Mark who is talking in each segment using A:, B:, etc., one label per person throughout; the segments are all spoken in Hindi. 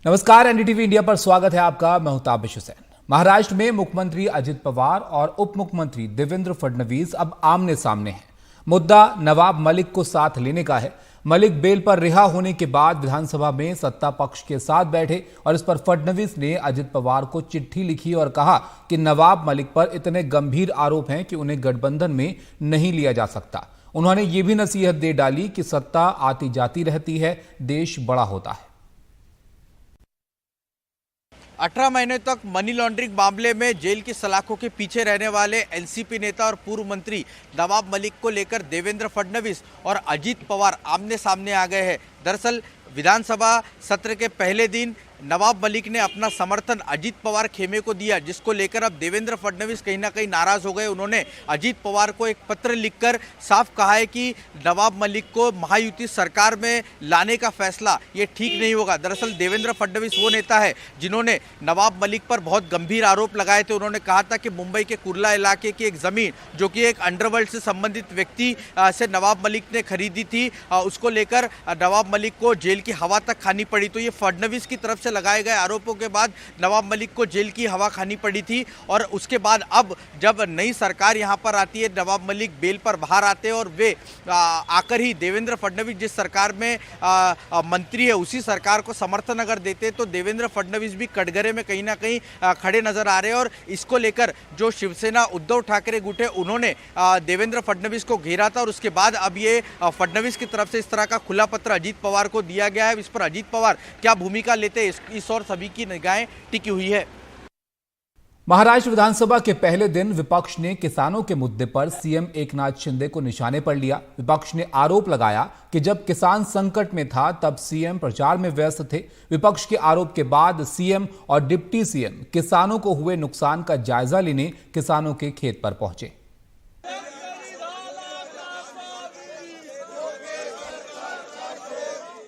A: नमस्कार, एनडीटीवी इंडिया पर स्वागत है आपका। मैं हूं ताबिश हुसैन। महाराष्ट्र में मुख्यमंत्री अजित पवार और उप मुख्यमंत्री देवेंद्र फडणवीस अब आमने सामने हैं। मुद्दा नवाब मलिक को साथ लेने का है। मलिक बेल पर रिहा होने के बाद विधानसभा में सत्ता पक्ष के साथ बैठे और इस पर फडणवीस ने अजित पवार को चिट्ठी लिखी और कहा कि नवाब मलिक पर इतने गंभीर आरोप हैं कि उन्हें गठबंधन में नहीं लिया जा सकता। उन्होंने ये भी नसीहत दे डाली कि सत्ता आती जाती रहती है, देश बड़ा होता है।
B: 18 महीने तक मनी लॉन्ड्रिंग मामले में जेल की सलाखों के पीछे रहने वाले एनसीपी नेता और पूर्व मंत्री नवाब मलिक को लेकर देवेंद्र फडणवीस और अजित पवार आमने सामने आ गए हैं। दरअसल विधानसभा सत्र के पहले दिन नवाब मलिक ने अपना समर्थन अजित पवार खेमे को दिया, जिसको लेकर अब देवेंद्र फडणवीस कहीं ना कहीं नाराज हो गए। उन्होंने अजित पवार को एक पत्र लिखकर साफ कहा है कि नवाब मलिक को महायुति सरकार में लाने का फैसला ये ठीक नहीं होगा। दरअसल देवेंद्र फडणवीस वो नेता है जिन्होंने नवाब मलिक पर बहुत गंभीर आरोप लगाए थे। उन्होंने कहा था कि मुंबई के कुर्ला इलाके की एक ज़मीन जो कि एक अंडरवर्ल्ड से संबंधित व्यक्ति से नवाब मलिक ने खरीदी थी, उसको लेकर नवाब मलिक को जेल की हवा तक खानी पड़ी। तो ये फडणवीस की तरफ से लगाए गए आरोपों के बाद नवाब मलिक को जेल की हवा खानी पड़ी थी। और उसके बाद अब जब नई सरकार यहां पर आती है, नवाब मलिक बेल पर बाहर आते हैं और वे आकर ही देवेंद्र फडणवीस जिस सरकार में मंत्री है उसी सरकार को समर्थन अगर देते तो देवेंद्र फडणवीस भी कटघरे में कहीं ना कहीं खड़े नजर आ रहे हैं। और इसको लेकर जो शिवसेना उद्धव ठाकरे गुट है उन्होंने देवेंद्र फडणवीस को घेरा था और उसके बाद अब ये फडणवीस की तरफ से इस तरह का खुला पत्र अजित पवार को दिया गया है। इस पर अजित पवार क्या भूमिका लेते हैं, इस और सभी की निगाहें टिकी हुई है।
A: महाराष्ट्र विधानसभा के पहले दिन विपक्ष ने किसानों के मुद्दे पर सीएम एकनाथ शिंदे को निशाने पर लिया। विपक्ष ने आरोप लगाया कि जब किसान संकट में था तब सीएम प्रचार में व्यस्त थे। विपक्ष के आरोप के बाद सीएम और डिप्टी सीएम किसानों को हुए नुकसान का जायजा लेने किसानों के खेत पर पहुंचे।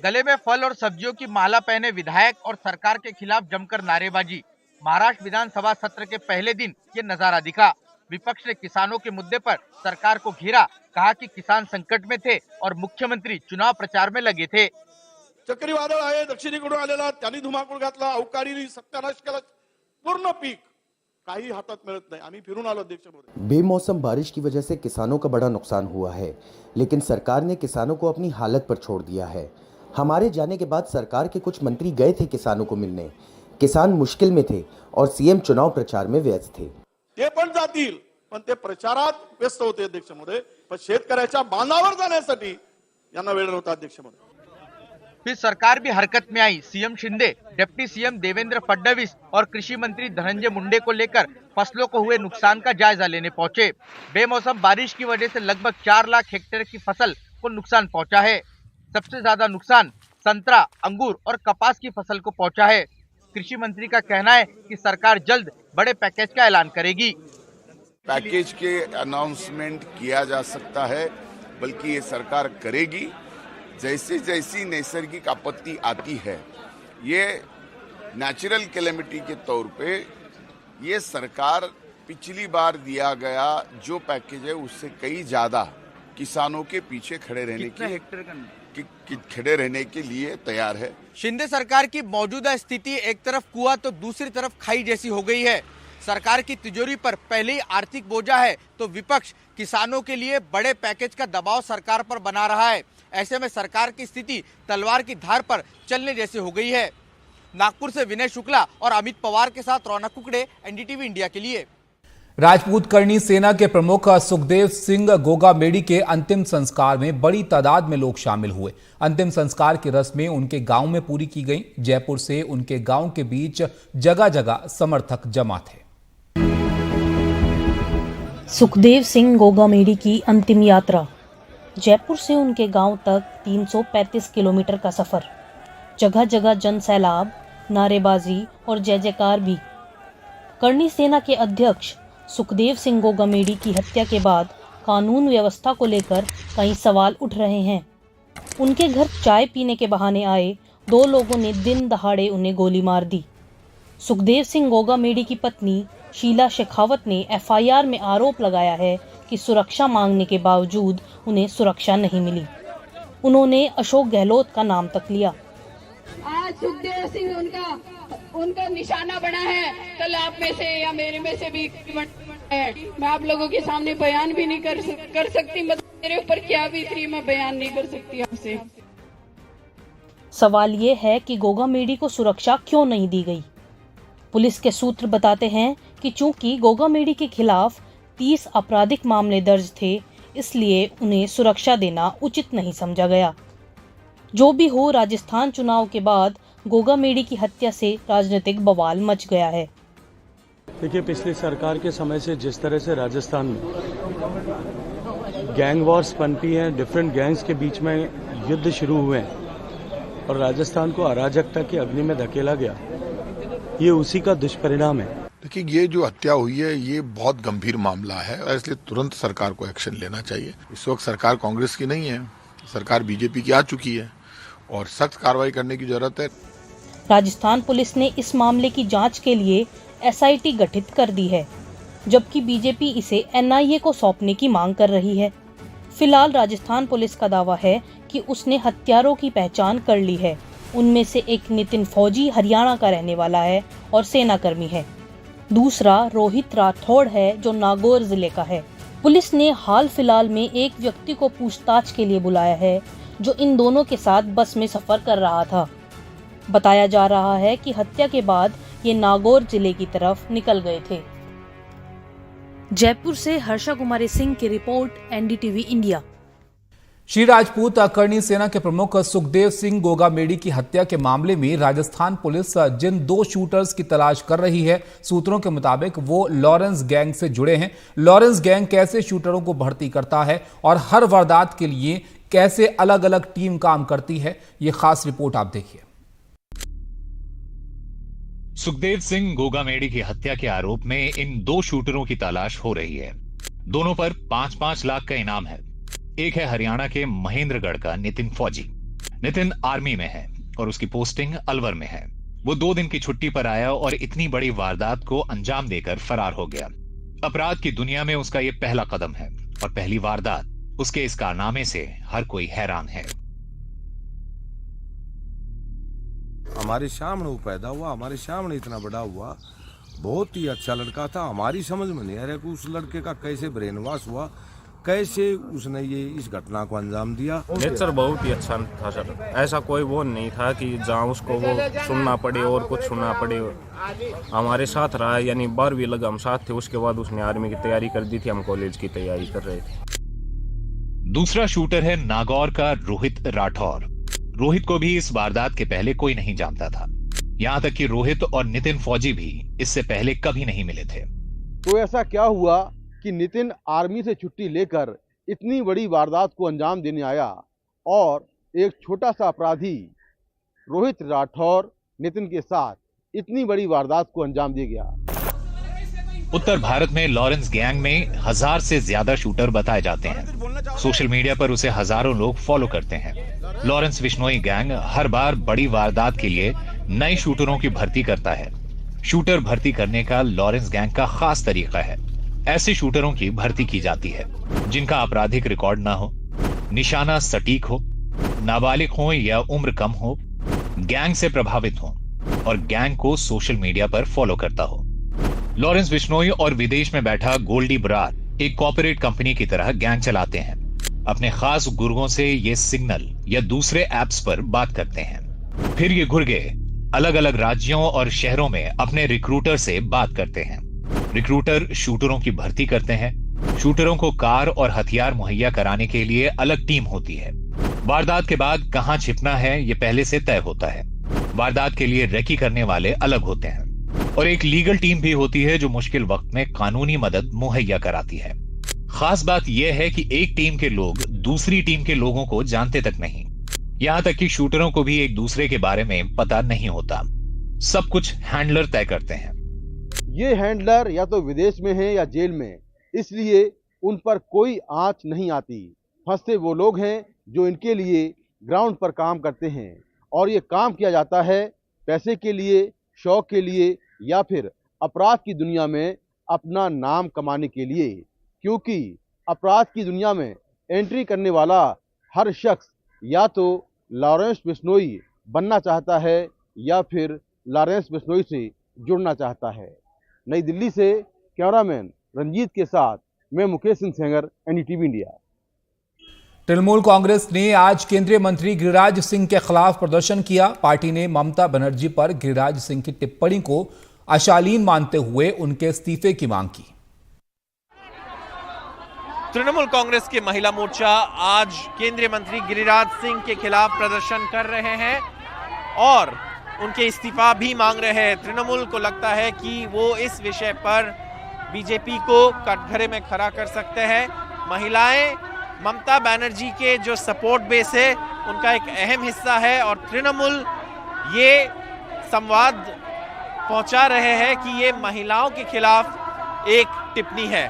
B: गले में फल और सब्जियों की माला पहने विधायक और सरकार के खिलाफ जमकर नारेबाजी। महाराष्ट्र विधानसभा सत्र के पहले दिन ये नजारा दिखा। विपक्ष ने किसानों के मुद्दे पर सरकार को घेरा, कहा कि किसान संकट में थे और मुख्यमंत्री चुनाव प्रचार में लगे थे।
C: चक्रीवादळ आहे, दक्षिणेकडून आलेला, त्यांनी धुमाकूळ घातला, अवकाळी सत्यानाश केला, पूर्ण पीक काही हातात मिळत नाही। आम्ही फिरून आलो अध्यक्ष महोदय।
D: बेमौसम बारिश की वजह से किसानों का बड़ा नुकसान हुआ है, लेकिन सरकार ने किसानों को अपनी हालत पर छोड़ दिया है। हमारे जाने के बाद सरकार के कुछ मंत्री गए थे किसानों को मिलने। किसान मुश्किल में थे और सीएम चुनाव प्रचार में व्यस्त थे।
C: ते पण जातील, पण ते प्रचारात व्यस्त होते अध्यक्ष महोदय। पण शेतकऱ्याच्या बांधावर जाण्यासाठी यांना वेळ नव्हता अध्यक्ष महोदय।
B: फिर सरकार भी हरकत में आई। CM Shinde, deputy CM Devendra Fadnavis और कृषि मंत्री धनंजय मुंडे को लेकर फसलों को हुए नुकसान का जायजा लेने पहुंचे। बेमौसम बारिश की वजह से लगभग 4 लाख हेक्टेयर की फसल को नुकसान पहुंचा है। सबसे ज्यादा नुकसान संतरा, अंगूर और कपास की फसल को पहुंचा है। कृषि मंत्री का कहना है कि सरकार जल्द बड़े पैकेज का ऐलान करेगी।
E: पैकेज के अनाउंसमेंट किया जा सकता है, बल्कि ये सरकार करेगी। जैसे जैसी नैसर्गिक आपत्ति आती है, ये नेचुरल कैलेमिटी के तौर पे ये सरकार पिछली बार दिया गया जो पैकेज है उससे कई ज्यादा किसानों के पीछे खड़े रहने के लिए तैयार है।
B: शिंदे सरकार की मौजूदा स्थिति एक तरफ कुआं तो दूसरी तरफ खाई जैसी हो गई है। सरकार की तिजोरी पर पहले ही आर्थिक बोझा है तो विपक्ष किसानों के लिए बड़े पैकेज का दबाव सरकार पर बना रहा है। ऐसे में सरकार की स्थिति तलवार की धार पर चलने जैसे हो गई है। नागपुर से विनय शुक्ला और अमित पवार के साथ रौनक कुकड़े, एनडीटीवी इंडिया के लिए।
A: राजपूत करणी सेना के प्रमुख सुखदेव सिंह गोगामेडी के अंतिम संस्कार में बड़ी तादाद में लोग शामिल हुए। अंतिम संस्कार की रस्में उनके गांव में पूरी की गईं। जयपुर से उनके गांव के बीच जगह जगह समर्थक जमा थे।
F: सुखदेव सिंह गोगामेडी की अंतिम यात्रा। जयपुर से उनके गांव तक 335 किलोमीटर का सफर। जगह जगह जन सैलाब, नारेबाजी और जय जयकार भी। करणी सेना के अध्यक्ष सुखदेव सिंह गोगामेडी की हत्या के बाद कानून व्यवस्था को लेकर कई सवाल उठ रहे हैं। उनके घर चाय पीने के बहाने आए 2 लोगों ने दिन दहाड़े उन्हें गोली मार दी। सुखदेव सिंह गोगामेडी की पत्नी शीला शेखावत ने एफआईआर में आरोप लगाया है कि सुरक्षा मांगने के बावजूद उन्हें सुरक्षा नहीं मिली। उन्होंने अशोक गहलोत का नाम तक लिया।
G: आज सुखदेव सिंह उनका निशाना बना है, कल आप में से या मेरे में से भी है। मैं आप लोगों के सामने बयान भी नहीं कर सकती, मतलब मेरे ऊपर क्या बीत रही है मैं बयान नहीं कर सकती आपसे।
F: सवाल ये है कि गोगा मेडी को सुरक्षा क्यों नहीं दी गई। पुलिस के सूत्र बताते हैं कि चूंकि गोगा मेडी के खिलाफ 30 आपराधिक मामले दर्ज थे, इसलिए उन्हें सुरक्षा देना उचित नहीं समझा गया। जो भी हो, राजस्थान चुनाव के बाद गोगा मेडी की हत्या से राजनीतिक बवाल मच गया है।
H: देखिए, पिछली सरकार के समय से जिस तरह से राजस्थान में गैंग वॉर्स पनपी हैं, डिफरेंट गैंग्स के बीच में युद्ध शुरू हुए हैं और राजस्थान को अराजकता की अग्नि में धकेला गया, ये उसी का दुष्परिणाम है।
I: देखिए, ये जो हत्या हुई है ये बहुत गंभीर मामला है, इसलिए तुरंत सरकार को एक्शन लेना चाहिए। इस वक्त सरकार कांग्रेस की नहीं है, सरकार बीजेपी की आ चुकी है और सख्त कार्रवाई करने की जरूरत है।
F: राजस्थान पुलिस ने इस मामले की जांच के लिए SIT गठित कर दी है, जबकि बीजेपी इसे NIA को सौंपने की मांग कर रही है। फिलहाल राजस्थान पुलिस का दावा है कि उसने हत्यारों की पहचान कर ली है। उनमें से एक नितिन फौजी हरियाणा का रहने वाला है और सेनाकर्मी है। दूसरा रोहित राठौड़ है जो नागौर जिले का है। पुलिस ने हाल फिलहाल में एक व्यक्ति को पूछताछ के लिए बुलाया है जो इन दोनों के साथ बस में सफर कर रहा था। बताया जा रहा है कि हत्या के बाद ये नागौर जिले की तरफ निकल गए थे। जयपुर से हर्षा कुमारी सिंह की रिपोर्ट, NDTV इंडिया।
A: श्री राजपूत अकर्णी सेना के प्रमुख सुखदेव सिंह गोगा मेडी की हत्या के मामले में राजस्थान पुलिस जिन 2 शूटर्स की तलाश कर रही है, सूत्रों के मुताबिक वो लॉरेंस गैंग से जुड़े हैं। लॉरेंस गैंग कैसे शूटरों को भर्ती करता है और हर वारदात के लिए कैसे अलग अलग टीम काम करती है, ये खास रिपोर्ट आप देखिए।
J: सुखदेव सिंह गोगा मेडी की हत्या के आरोप में इन 2 शूटरों की तलाश हो रही है। दोनों पर 5-5 लाख का इनाम है। एक है हरियाणा के महेंद्रगढ़ का नितिन फौजी। नितिन आर्मी में है और उसकी पोस्टिंग अलवर में है। वो 2 दिन की छुट्टी पर आया और इतनी बड़ी वारदात को अंजाम देकर फरार हो गया। अपराध की दुनिया में उसका ये पहला कदम है और पहली वारदात। उसके इस कारनामे से हर कोई हैरान है।
K: हमारे सामने वो पैदा हुआ, हमारे सामने इतना बड़ा हुआ, बहुत ही अच्छा लड़का था। हमारी समझ में नहीं आ रहा कि उस लड़के का कैसे ब्रेन वॉश हुआ, कैसे उसने ये इस घटना को अंजाम दिया।
L: नेचर बहुत ही अच्छा था सर, ऐसा कोई वो नहीं था कि जहाँ उसको वो सुनना पड़े और कुछ सुनना पड़े। हमारे साथ रहा, यानी 12वीं लग हम साथ थे। उसके बाद उसने आर्मी की तैयारी कर दी थी, हम कॉलेज की तैयारी कर रहे थे।
J: दूसरा शूटर है नागौर का रोहित राठौर। रोहित को भी इस वारदात के पहले कोई नहीं जानता था। यहाँ तक कि रोहित और नितिन फौजी भी इससे पहले कभी नहीं मिले थे।
M: तो ऐसा क्या हुआ कि नितिन आर्मी से छुट्टी लेकर इतनी बड़ी वारदात को अंजाम देने आया और एक छोटा सा अपराधी रोहित राठौर नितिन के साथ इतनी बड़ी वारदात को अंजाम दे गया।
J: उत्तर भारत में लॉरेंस गैंग में 1000 से ज्यादा शूटर बताए जाते हैं। सोशल मीडिया पर उसे हजारों लोग फॉलो करते हैं। लॉरेंस बिश्नोई गैंग हर बार बड़ी वारदात के लिए नए शूटरों की भर्ती करता है। शूटर भर्ती करने का लॉरेंस गैंग का खास तरीका है। ऐसे शूटरों की भर्ती की जाती है जिनका आपराधिक रिकॉर्ड ना हो, निशाना सटीक हो, नाबालिग हो या उम्र कम हो, गैंग से प्रभावित हो और गैंग को सोशल मीडिया पर फॉलो करता हो। लॉरेंस बिश्नोई और विदेश में बैठा गोल्डी बरार एक कॉर्पोरेट कंपनी की तरह गैंग चलाते हैं। अपने खास गुर्गों से ये सिग्नल या दूसरे ऐप्स पर बात करते हैं। फिर ये गुर्गे अलग अलग राज्यों और शहरों में अपने रिक्रूटर से बात करते हैं। रिक्रूटर शूटरों की भर्ती करते हैं। शूटरों को कार और हथियार मुहैया कराने के लिए अलग टीम होती है। वारदात के बाद कहां छिपना है ये पहले से तय होता है। वारदात के लिए रेकी करने वाले अलग होते हैं और एक लीगल टीम भी होती है जो मुश्किल वक्त में कानूनी मदद मुहैया कराती है। खास बात यह है कि एक टीम के लोग दूसरी टीम के लोगों को जानते तक नहीं। यहां तक कि शूटरों को भी एक दूसरे के बारे में पता नहीं होता। सब कुछ हैंडलर तय करते हैं।
M: ये हैंडलर या तो विदेश में है या जेल में, इसलिए उन पर कोई आंच नहीं आती। फंसे वो लोग हैं जो इनके लिए ग्राउंड पर काम करते हैं और ये काम किया जाता है पैसे के लिए, शौक के लिए या फिर अपराध की दुनिया में अपना नाम कमाने के लिए। क्योंकि अपराध की दुनिया में एंट्री करने वाला हर शख्स या तो लॉरेंस बिश्नोई बनना चाहता है या फिर लॉरेंस बिश्नोई से जुड़ना चाहता है। नई दिल्ली से कैमरामैन रंजीत के साथ मैं मुकेश सिंह सेंगर, एनडीटीवी इंडिया।
A: तृणमूल कांग्रेस ने आज केंद्रीय मंत्री गिरिराज सिंह के खिलाफ प्रदर्शन किया। पार्टी ने ममता बनर्जी पर गिरिराज सिंह की टिप्पणी को अशालीन मानते हुए उनके इस्तीफे की मांग की।
B: तृणमूल कांग्रेस के महिला मोर्चा आज केंद्रीय मंत्री गिरिराज सिंह के खिलाफ प्रदर्शन कर रहे हैं और उनके इस्तीफा भी मांग रहे हैं। तृणमूल को लगता है कि वो इस विषय पर बीजेपी को कटघरे में खड़ा कर सकते हैं। महिलाएं ममता बनर्जी के जो सपोर्ट बेस है उनका एक अहम हिस्सा है और तृणमूल ये संवाद पहुंचा रहे हैं कि ये महिलाओं के खिलाफ एक टिप्पणी है।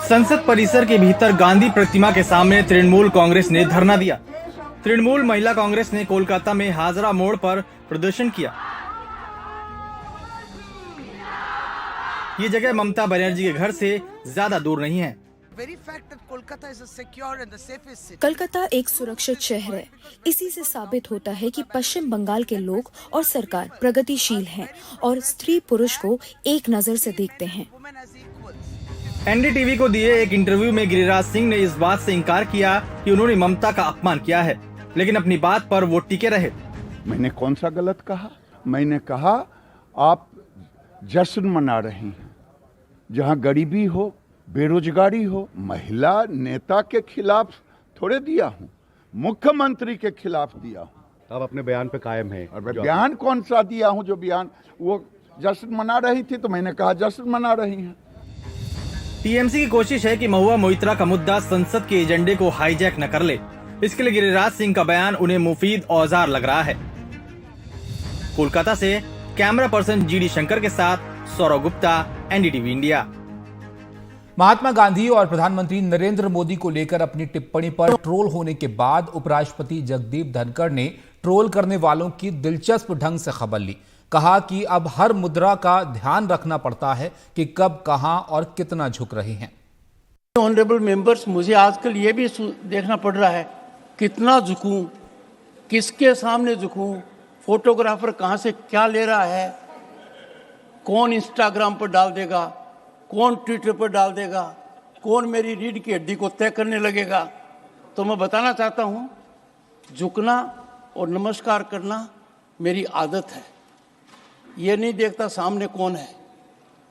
N: संसद परिसर के भीतर गांधी प्रतिमा के सामने तृणमूल कांग्रेस ने धरना दिया। तृणमूल महिला कांग्रेस ने कोलकाता में हाजरा मोड़ पर प्रदर्शन किया। ये जगह ममता बनर्जी के घर से ज्यादा दूर नहीं है।
O: कोलकाता एक सुरक्षित शहर है। इसी से साबित होता है कि पश्चिम बंगाल के लोग और सरकार प्रगतिशील हैं और स्त्री पुरुष को एक नजर से देखते हैं।
N: एनडीटीवी को दिए एक इंटरव्यू में गिरिराज सिंह ने इस बात से इनकार किया कि उन्होंने ममता का अपमान किया है, लेकिन अपनी बात पर वो टिके रहे।
P: मैंने कौन सा गलत कहा? मैंने कहा आप जश्न मना रही हैं जहां गरीबी हो, बेरोजगारी हो। महिला नेता के खिलाफ थोड़े दिया हूं, मुख्यमंत्री के खिलाफ दिया हूं।
Q: आप अपने बयान पे कायम हैं?
P: और बयान कौन सा दिया हूं? जो बयान वो जश्न मना रही थी तो मैंने कहा जश्न मना रही हैं।
N: टीएमसी की कोशिश है कि महुआ मोइत्रा का मुद्दा संसद के एजेंडे को हाईजैक न कर ले। इसके लिए गिरिराज सिंह का बयान उन्हें मुफीद औजार लग रहा है। कोलकाता से कैमरा पर्सन जीडी शंकर के साथ सौरव गुप्ता, एनडीटीवी इंडिया।
A: महात्मा गांधी और प्रधानमंत्री नरेंद्र मोदी को लेकर अपनी टिप्पणी पर ट्रोल होने के बाद उपराष्ट्रपति जगदीप धनखड़ ने ट्रोल करने वालों की दिलचस्प ढंग से खबर ली। कहा कि अब हर मुद्रा का ध्यान रखना पड़ता है कि कब, कहां और कितना झुक रहे हैं।
R: ऑनरेबल मेंबर्स, मुझे आजकल ये भी देखना पड़ रहा है कितना झुकूं, किसके सामने झुकूं, फोटोग्राफर कहां से क्या ले रहा है, कौन इंस्टाग्राम पर डाल देगा, कौन ट्विटर पर डाल देगा, कौन मेरी रीढ़ की हड्डी को तय करने लगेगा। तो मैं बताना चाहता हूं, झुकना और नमस्कार करना मेरी आदत है। ये नहीं देखता सामने कौन है।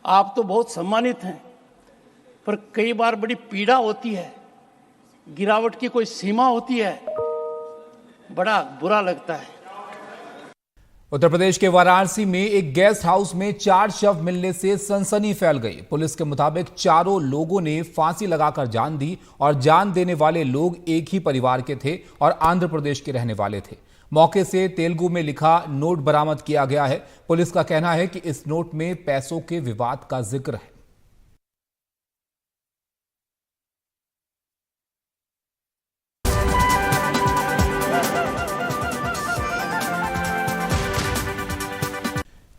R: आप तो बहुत सम्मानित हैं, पर कई बार बड़ी पीड़ा होती है, गिरावट की कोई सीमा होती है, बड़ा बुरा लगता है।
A: उत्तर प्रदेश के वाराणसी में एक गेस्ट हाउस में 4 शव मिलने से सनसनी फैल गई। पुलिस के मुताबिक चारों लोगों ने फांसी लगाकर जान दी और जान देने वाले लोग एक ही परिवार के थे और आंध्र प्रदेश के रहने वाले थे। मौके से तेलुगु में लिखा नोट बरामद किया गया है। पुलिस का कहना है कि इस नोट में पैसों के विवाद का जिक्र है।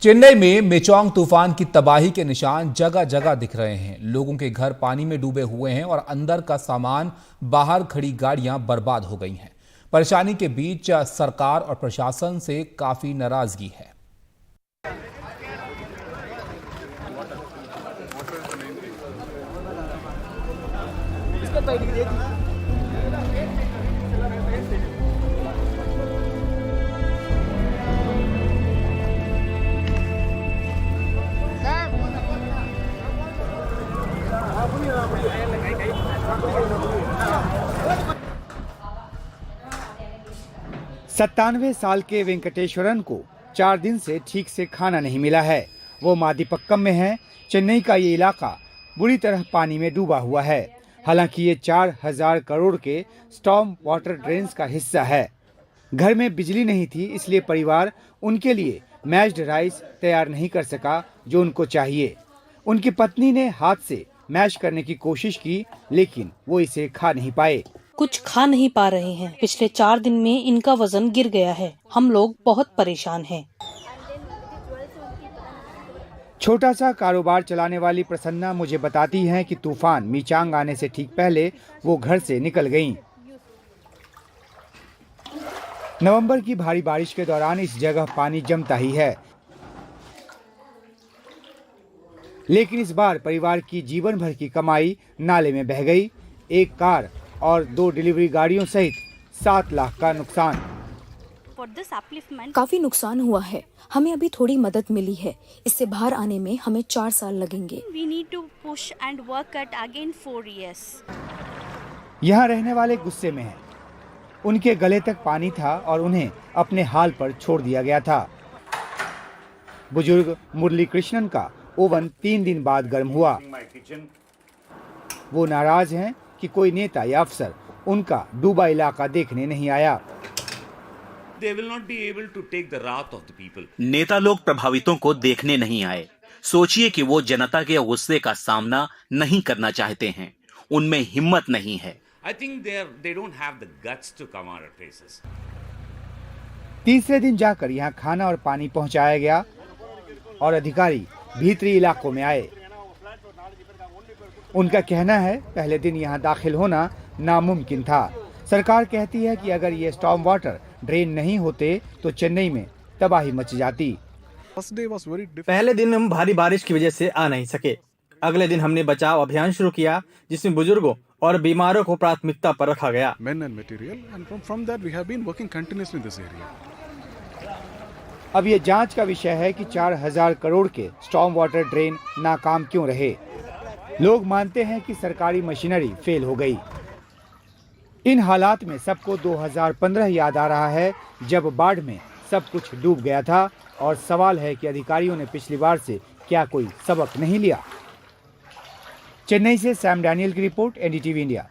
A: चेन्नई में मेचोंग तूफान की तबाही के निशान जगह जगह दिख रहे हैं। लोगों के घर पानी में डूबे हुए हैं और अंदर का सामान, बाहर खड़ी गाड़ियां बर्बाद हो गई हैं। परेशानी के बीच सरकार और प्रशासन से काफी नाराजगी है।
S: सत्तानवे साल के वेंकटेश्वरन को 4 दिन से ठीक से खाना नहीं मिला है। वो मादीपक्कम में है। चेन्नई का ये इलाका बुरी तरह पानी में डूबा हुआ है। हालांकि ये 4000 करोड़ के स्टॉर्म वाटर ड्रेन्स का हिस्सा है। घर में बिजली नहीं थी, इसलिए परिवार उनके लिए मैश्ड राइस तैयार नहीं कर सका जो उनको चाहिए। उनकी पत्नी ने हाथ से मैश करने की कोशिश की, लेकिन वो इसे खा नहीं पाए।
F: कुछ खा नहीं पा रहे हैं। पिछले 4 दिन में इनका वजन गिर गया है। हम लोग बहुत परेशान हैं।
S: छोटा सा कारोबार चलाने वाली प्रसन्ना मुझे बताती हैं कि तूफान मीचांग आने से ठीक पहले वो घर से निकल गईं। नवंबर की भारी बारिश के दौरान इस जगह पानी जमता ही है, लेकिन इस बार परिवार की जीवन भर की कमाई नाले में बह गई। एक कार और 2 डिलीवरी गाड़ियों सहित 7 लाख का नुकसान।
O: काफी नुकसान हुआ है। हमें अभी थोड़ी मदद मिली है। इससे बाहर आने में हमें 4 साल लगेंगे।
S: यहाँ रहने वाले गुस्से में हैं। उनके गले तक पानी था और उन्हें अपने हाल पर छोड़ दिया गया था। बुजुर्ग मुरली कृष्णन का ओवन 3 दिन बाद गर्म हुआ। वो नाराज हैं कि कोई नेता या अफसर उनका डूबा इलाका देखने नहीं आया।
Q: नेता लोग प्रभावितों को देखने नहीं आए। सोचिए कि वो जनता के गुस्से का सामना नहीं करना चाहते हैं, उनमें हिम्मत नहीं है।
S: तीसरे दिन जाकर यहाँ खाना और पानी पहुँचाया गया और अधिकारी भीतरी इलाकों में आए। उनका कहना है पहले दिन यहाँ दाखिल होना नामुमकिन था। सरकार कहती है कि अगर ये स्टॉर्म वाटर ड्रेन नहीं होते तो चेन्नई में तबाही मच जाती।
N: पहले दिन हम भारी बारिश की वजह से आ नहीं सके। अगले दिन हमने बचाव अभियान शुरू किया, जिसमें बुजुर्गों और बीमारों को प्राथमिकता पर रखा गया।
S: अब ये जांच का विषय है कि 4000 करोड़ के स्टॉर्म वाटर ड्रेन नाकाम क्यों रहे। लोग मानते हैं कि सरकारी मशीनरी फेल हो गई। इन हालात में सबको 2015 याद आ रहा है, जब बाढ़ में सब कुछ डूब गया था और सवाल है कि अधिकारियों ने पिछली बार से क्या कोई सबक नहीं लिया। चेन्नई से सैम डैनियल की रिपोर्ट, एनडीटीवी इंडिया।